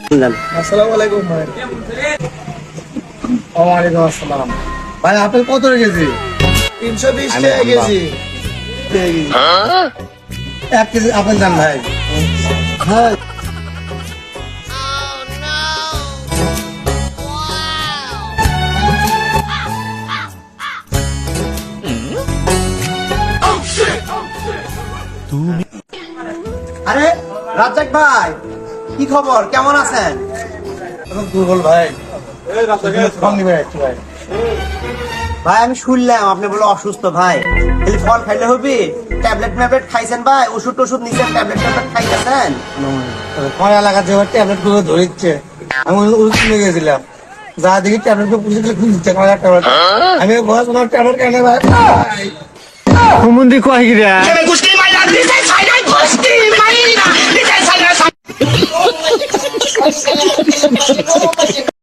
আসসালামু আলাইকুম ভাই। ওয়ালাইকুম আসসালাম। ভাই আপেল কত রেখেছি? 320 টাকা কেজি। 1 কেজি আপেল দেন ভাই। হ্যাঁ আরে রাজ্জাক ভাই, কি খবর, কেমন আছেন? দুর্বল ভাই। ভাই ভাই আমি শুনলাম আপনি বলে অসুস্থ ভাই, খালি ফল খাইলে হবে? ট্যাবলেট ম্যাবলেট খাইছেন ভাই? ওষুধ টষুধ নিছেন? ট্যাবলেট ট্যাবলেট খাইতেছেন? আমার এলাকার যে ট্যাবলেট গুলো ধরিচ্ছে, আমি ওষুধ কিনে গেছিলাম, যা দেখি ট্যাবলেট গুলো পুলিশ খুঁজে দিচ্ছে আমার ট্যাবলেট। আমি বস আমার ট্যাবলেট কেনে ভাই। হুমুন্দি কয় গিরা কুস্তি মাইরা দিতে চাই না, কুস্তি মাইরা দিতে চাই না।